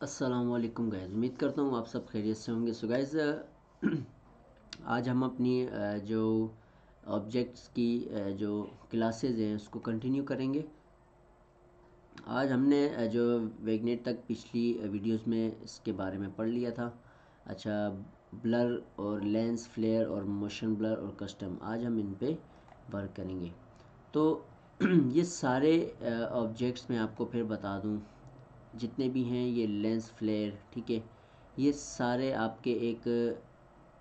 अस्सलामुअलैकुम गाइस, उम्मीद करता हूँ आप सब खैरियत से होंगे। सो गाइस, आज हम अपनी जो ऑब्जेक्ट्स की जो क्लासेस हैं उसको कंटिन्यू करेंगे। आज हमने जो वेगनेट तक पिछली वीडियोस में इसके बारे में पढ़ लिया था। अच्छा, ब्लर और लेंस फ्लेयर और मोशन ब्लर और कस्टम, आज हम इन पे वर्क करेंगे। तो ये सारे ऑब्जेक्ट्स मैं आपको फिर बता दूं, जितने भी हैं ये लेंस फ्लेयर, ठीक है, ये सारे आपके एक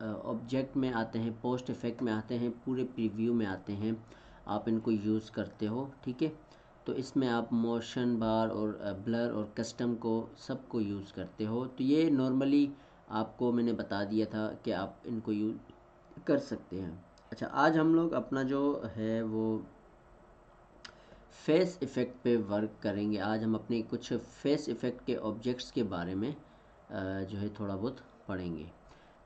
ऑब्जेक्ट में आते हैं, पोस्ट इफेक्ट में आते हैं, पूरे प्रीव्यू में आते हैं। आप इनको यूज़ करते हो, ठीक है। तो इसमें आप मोशन बार और ब्लर और कस्टम को सबको यूज़ करते हो। तो ये नॉर्मली आपको मैंने बता दिया था कि आप इनको यूज़ कर सकते हैं। अच्छा, आज हम लोग अपना जो है वो फेस इफ़ेक्ट पे वर्क करेंगे। आज हम अपने कुछ फेस इफ़ेक्ट के ऑब्जेक्ट्स के बारे में जो है थोड़ा बहुत पढ़ेंगे।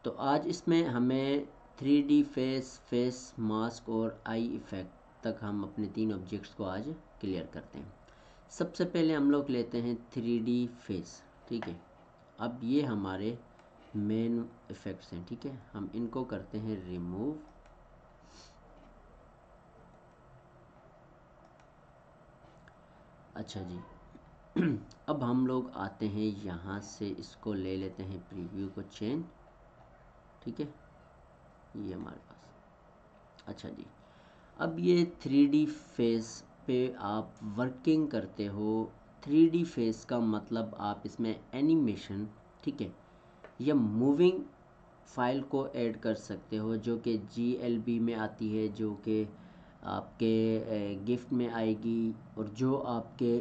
तो आज इसमें हमें 3D फेस मास्क और आई इफ़ेक्ट तक हम अपने 3 ऑब्जेक्ट्स को आज क्लियर करते हैं। सबसे पहले हम लोग लेते हैं 3D फेस, ठीक है। अब ये हमारे मेन इफ़ेक्ट्स हैं, ठीक है। हम इनको करते हैं रिमूव। अच्छा जी, अब हम लोग आते हैं यहाँ से, इसको ले लेते हैं प्रीव्यू को चेंज, ठीक है, ये हमारे पास। अच्छा जी, अब ये 3D फेस पे आप वर्किंग करते हो। 3D फेस का मतलब आप इसमें एनिमेशन, ठीक है, या मूविंग फाइल को ऐड कर सकते हो, जो कि GLB में आती है, जो कि आपके गिफ्ट में आएगी, और जो आपके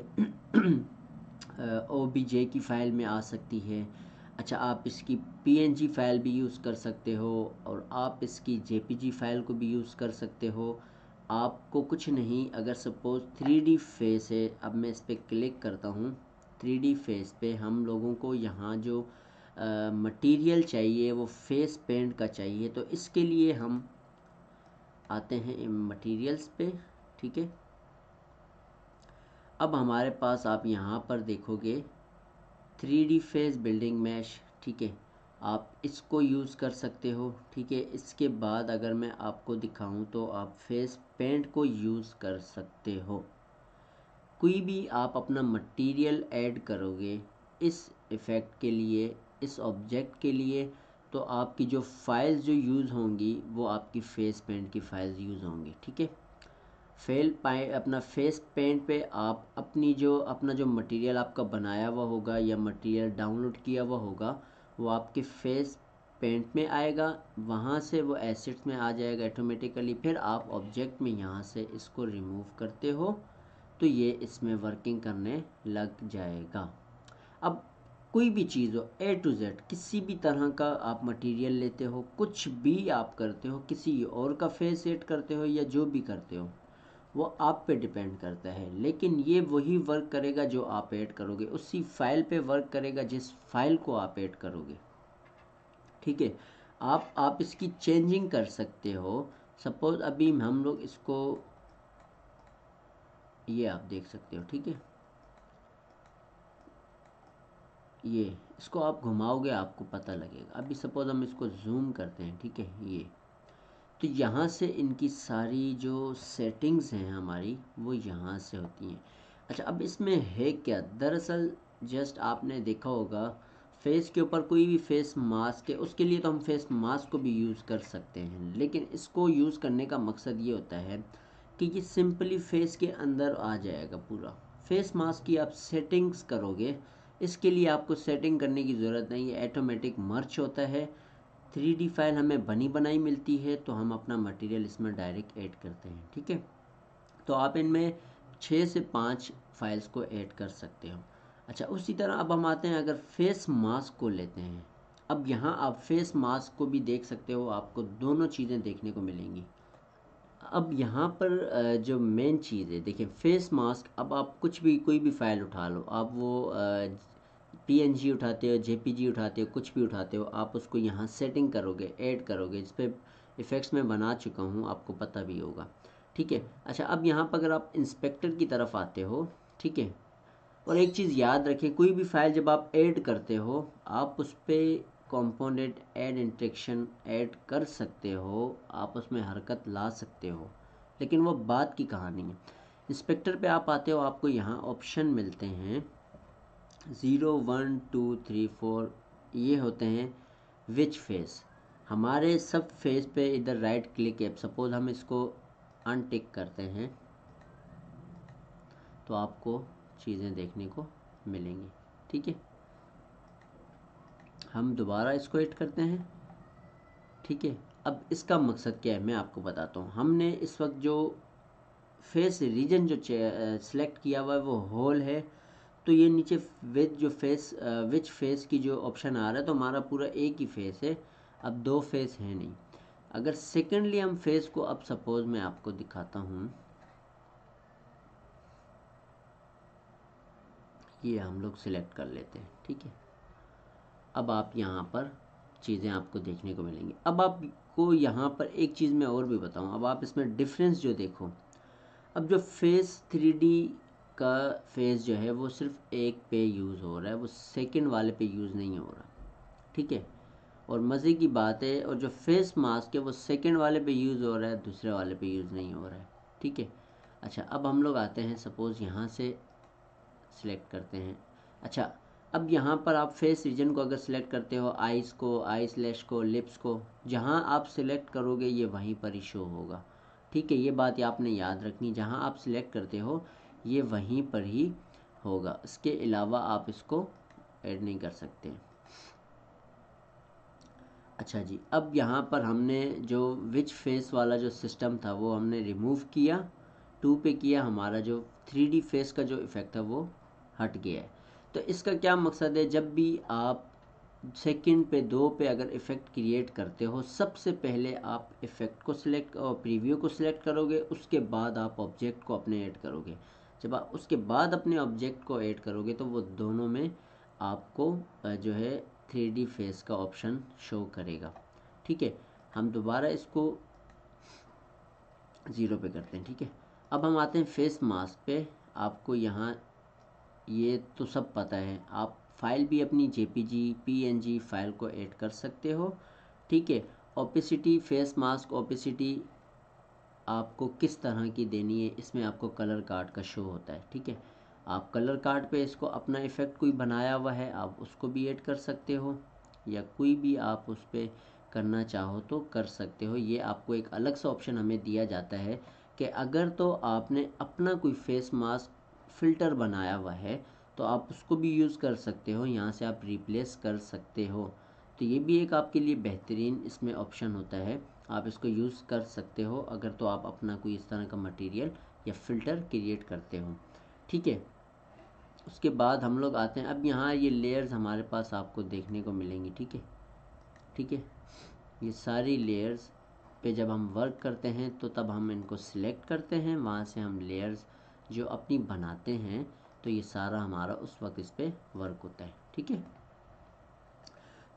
OBJ की फ़ाइल में आ सकती है। अच्छा, आप इसकी PNG फ़ाइल भी यूज़ कर सकते हो, और आप इसकी JPG फ़ाइल को भी यूज़ कर सकते हो। आपको कुछ नहीं, अगर सपोज़ 3D फेस है, अब मैं इस पर क्लिक करता हूँ। 3D फेस पे हम लोगों को यहाँ जो मटेरियल चाहिए वो फेस पेंट का चाहिए। तो इसके लिए हम आते हैं मटेरियल्स पे, ठीक है। अब हमारे पास आप यहाँ पर देखोगे 3D फेस बिल्डिंग मैश, ठीक है, आप इसको यूज़ कर सकते हो, ठीक है। इसके बाद अगर मैं आपको दिखाऊं तो आप फेस पेंट को यूज़ कर सकते हो। कोई भी आप अपना मटेरियल ऐड करोगे इस इफ़ेक्ट के लिए, इस ऑब्जेक्ट के लिए, तो आपकी जो फाइल्स जो यूज़ होंगी वो आपकी फेस पेंट की फाइल्स यूज़ होंगी, ठीक है। अपना फेस पेंट पे आप अपना जो मटेरियल आपका बनाया हुआ होगा या मटेरियल डाउनलोड किया हुआ होगा, वो आपके फेस पेंट में आएगा, वहाँ से वो एसेट्स में आ जाएगा ऑटोमेटिकली। फिर आप ऑब्जेक्ट में यहाँ से इसको रिमूव करते हो तो ये इसमें वर्किंग करने लग जाएगा। अब कोई भी चीज़ हो, A to Z, किसी भी तरह का आप मटेरियल लेते हो, कुछ भी आप करते हो, किसी और का फेस एड करते हो या जो भी करते हो, वो आप पे डिपेंड करता है। लेकिन ये वही वर्क करेगा जो आप ऐड करोगे, उसी फाइल पे वर्क करेगा जिस फाइल को आप ऐड करोगे, ठीक है। आप इसकी चेंजिंग कर सकते हो। सपोज अभी हम लोग इसको, ये आप देख सकते हो, ठीक है, ये इसको आप घुमाओगे आपको पता लगेगा। अभी सपोज हम इसको जूम करते हैं, ठीक है, ये तो यहाँ से इनकी सारी जो सेटिंग्स हैं हमारी वो यहाँ से होती हैं। अच्छा, अब इसमें है क्या, दरअसल जस्ट आपने देखा होगा फेस के ऊपर कोई भी फेस मास्क है, उसके लिए तो हम फेस मास्क को भी यूज़ कर सकते हैं, लेकिन इसको यूज़ करने का मकसद ये होता है कि ये सिंपली फेस के अंदर आ जाएगा पूरा। फेस मास्क की आप सेटिंग्स करोगे, इसके लिए आपको सेटिंग करने की ज़रूरत नहीं है, ऑटोमेटिक मर्ज होता है। 3D फाइल हमें बनी बनाई मिलती है, तो हम अपना मटेरियल इसमें डायरेक्ट ऐड करते हैं, ठीक है। तो आप इनमें 6 से 5 फाइल्स को ऐड कर सकते हो। अच्छा, उसी तरह अब हम आते हैं, अगर फेस मास्क को लेते हैं, अब यहाँ आप फेस मास्क को भी देख सकते हो, आपको दोनों चीज़ें देखने को मिलेंगी। अब यहाँ पर जो मेन चीज़ है, देखिए फेस मास्क, अब आप कुछ भी कोई भी फाइल उठा लो, आप वो PNG उठाते हो, JPG उठाते हो, कुछ भी उठाते हो, आप उसको यहाँ सेटिंग करोगे, ऐड करोगे। इस पर इफ़ेक्ट्स में बना चुका हूँ, आपको पता भी होगा, ठीक है। अच्छा, अब यहाँ पर अगर आप इंस्पेक्टर की तरफ आते हो, ठीक है, और एक चीज़ याद रखें, कोई भी फाइल जब आप ऐड करते हो आप उस पर कंपोनेंट ऐड इंटरेक्शन ऐड कर सकते हो, आप उसमें हरकत ला सकते हो, लेकिन वो बात की कहानी है। इंस्पेक्टर पे आप आते हो, आपको यहाँ ऑप्शन मिलते हैं 0 1 2 3 4, ये होते हैं विच फेस। हमारे सब फेस पे इधर राइट क्लिक है, सपोज हम इसको अनटिक करते हैं तो आपको चीज़ें देखने को मिलेंगी। ठीक है, हम दोबारा इसको ऐड करते हैं। ठीक है, अब इसका मकसद क्या है मैं आपको बताता हूँ। हमने इस वक्त जो फेस रीजन जो सिलेक्ट किया हुआ है वो होल है, तो ये नीचे विद जो फेस विच फेस की जो ऑप्शन आ रहा है तो हमारा पूरा एक ही फेस है, अब दो फेस है नहीं। अगर सेकेंडली हम फेस को, अब सपोज मैं आपको दिखाता हूँ, ये हम लोग सिलेक्ट कर लेते हैं। ठीक है, अब आप यहाँ पर चीज़ें आपको देखने को मिलेंगी। अब आपको यहाँ पर एक चीज़ मैं और भी बताऊँ, अब आप इसमें डिफरेंस जो देखो, अब जो फेस 3D का फेस जो है वो सिर्फ एक पे यूज़ हो रहा है, वो सेकंड वाले पे यूज़ नहीं हो रहा। ठीक है, और मज़े की बात है, और जो फेस मास्क है वो सेकंड वाले पे यूज़ हो रहा है, दूसरे वाले पे यूज़ नहीं हो रहा है। ठीक है, अच्छा अब हम लोग आते हैं, सपोज़ यहाँ से सिलेक्ट करते हैं। अच्छा, अब यहाँ पर आप फेस रीजन को अगर सिलेक्ट करते हो, आइज़ को, आइस लैश को, लिप्स को, जहाँ आप सिलेक्ट करोगे ये वहीं पर ही शो होगा। ठीक है, ये बात आपने याद रखनी, जहाँ आप सिलेक्ट करते हो ये वहीं पर ही होगा, इसके अलावा आप इसको ऐड नहीं कर सकते। अच्छा जी, अब यहाँ पर हमने जो विच फेस वाला जो सिस्टम था वो हमने रिमूव किया, 2 पे किया, हमारा जो 3D फेस का जो इफ़ेक्ट था वो हट गया है। तो इसका क्या मकसद है, जब भी आप सेकंड पे 2 पे अगर इफ़ेक्ट क्रिएट करते हो, सबसे पहले आप इफ़ेक्ट को सिलेक्ट और प्रीव्यू को सिलेक्ट करोगे, उसके बाद आप ऑब्जेक्ट को अपने ऐड करोगे। जब आप उसके बाद अपने ऑब्जेक्ट को ऐड करोगे तो वो दोनों में आपको जो है 3D फेस का ऑप्शन शो करेगा। ठीक है, हम दोबारा इसको 0 पे करते हैं। ठीक है, अब हम आते हैं फेस मास्क पे। आपको यहाँ ये तो सब पता है, आप फाइल भी अपनी JPG PNG फाइल को ऐड कर सकते हो। ठीक है, ओपेसिटी, फेस मास्क ओपेसिटी आपको किस तरह की देनी है, इसमें आपको कलर कार्ड का शो होता है। ठीक है, आप कलर कार्ड पे इसको अपना इफ़ेक्ट कोई बनाया हुआ है आप उसको भी ऐड कर सकते हो, या कोई भी आप उस पर करना चाहो तो कर सकते हो। ये आपको एक अलग सा ऑप्शन हमें दिया जाता है कि अगर तो आपने अपना कोई फेस मास्क फ़िल्टर बनाया हुआ है तो आप उसको भी यूज़ कर सकते हो, यहाँ से आप रिप्लेस कर सकते हो। तो ये भी एक आपके लिए बेहतरीन इसमें ऑप्शन होता है, आप इसको यूज़ कर सकते हो अगर तो आप अपना कोई इस तरह का मटेरियल या फ़िल्टर क्रिएट करते हो। ठीक है, उसके बाद हम लोग आते हैं, अब यहाँ ये लेयर्स हमारे पास आपको देखने को मिलेंगी। ठीक है, ठीक है, ये सारी लेयर्स पे जब हम वर्क करते हैं तो तब हम इनको सिलेक्ट करते हैं, वहाँ से हम लेयर्स जो अपनी बनाते हैं, तो ये सारा हमारा उस वक्त इस पर वर्क होता है। ठीक है,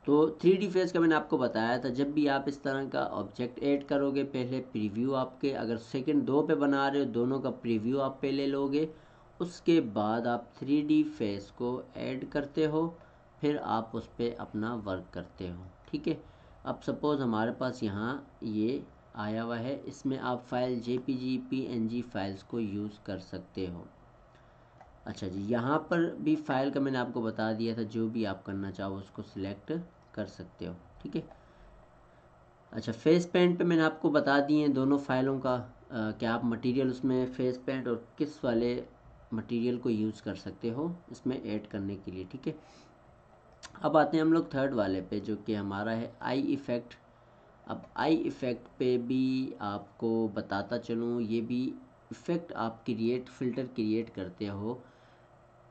तो 3D फेस का मैंने आपको बताया था, जब भी आप इस तरह का ऑब्जेक्ट ऐड करोगे, पहले प्रीव्यू आपके, अगर सेकंड 2 पे बना रहे हो दोनों का प्रीव्यू आप पहले लोगे, उसके बाद आप 3D फेस को ऐड करते हो, फिर आप उस पर अपना वर्क करते हो। ठीक है, अब सपोज़ हमारे पास यहाँ ये आया हुआ है, इसमें आप फाइल JPG PNG फाइल्स को यूज़ कर सकते हो। अच्छा जी, यहाँ पर भी फाइल का मैंने आपको बता दिया था, जो भी आप करना चाहो उसको सिलेक्ट कर सकते हो। ठीक है, अच्छा फेस पेंट पे मैंने आपको बता दिए हैं दोनों फाइलों का कि आप मटेरियल उसमें फेस पेंट और किस वाले मटेरियल को यूज़ कर सकते हो इसमें ऐड करने के लिए। ठीक है, अब आते हैं हम लोग थर्ड वाले पे जो कि हमारा है आई इफ़ेक्ट। अब आई इफ़ेक्ट पे भी आपको बताता चलूँ, ये भी इफ़ेक्ट आप फ़िल्टर क्रिएट करते हो,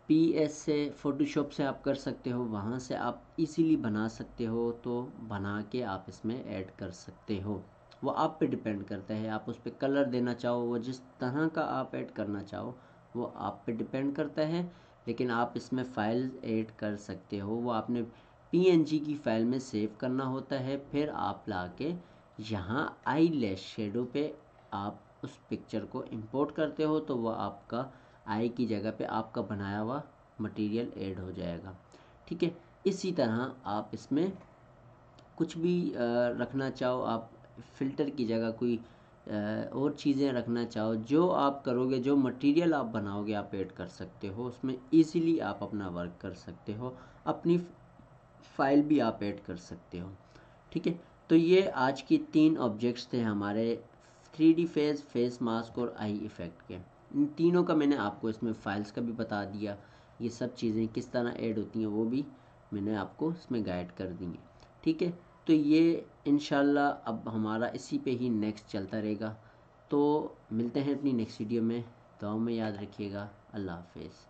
PS से, फ़ोटोशॉप से आप कर सकते हो, वहाँ से आप इजीली बना सकते हो, तो बना के आप इसमें ऐड कर सकते हो। वो आप पे डिपेंड करता है, आप उस पर कलर देना चाहो, वो जिस तरह का आप ऐड करना चाहो वो आप पे डिपेंड करता है, लेकिन आप इसमें फ़ाइल ऐड कर सकते हो। वो आपने PNG की फ़ाइल में सेव करना होता है, फिर आप लाके यहाँ आई लैश शेडो पे आप उस पिक्चर को इंपोर्ट करते हो, तो वह आपका आई की जगह पे आपका बनाया हुआ मटेरियल ऐड हो जाएगा। ठीक है, इसी तरह आप इसमें कुछ भी रखना चाहो, आप फ़िल्टर की जगह कोई और चीज़ें रखना चाहो, जो आप करोगे, जो मटेरियल आप बनाओगे आप ऐड कर सकते हो उसमें। इजीली आप अपना वर्क कर सकते हो, अपनी फाइल भी आप ऐड कर सकते हो। ठीक है, तो ये आज की 3 ऑब्जेक्ट्स थे हमारे 3D फेस, फेस मास्क और आई इफ़ेक्ट के। इन तीनों का मैंने आपको इसमें फाइल्स का भी बता दिया, ये सब चीज़ें किस तरह ऐड होती हैं वो भी मैंने आपको इसमें गाइड कर दी हैं। ठीक है, तो ये इंशाल्लाह अब हमारा इसी पे ही नेक्स्ट चलता रहेगा। तो मिलते हैं अपनी नेक्स्ट वीडियो में, दुआ में याद रखिएगा। अल्लाह हाफिज़।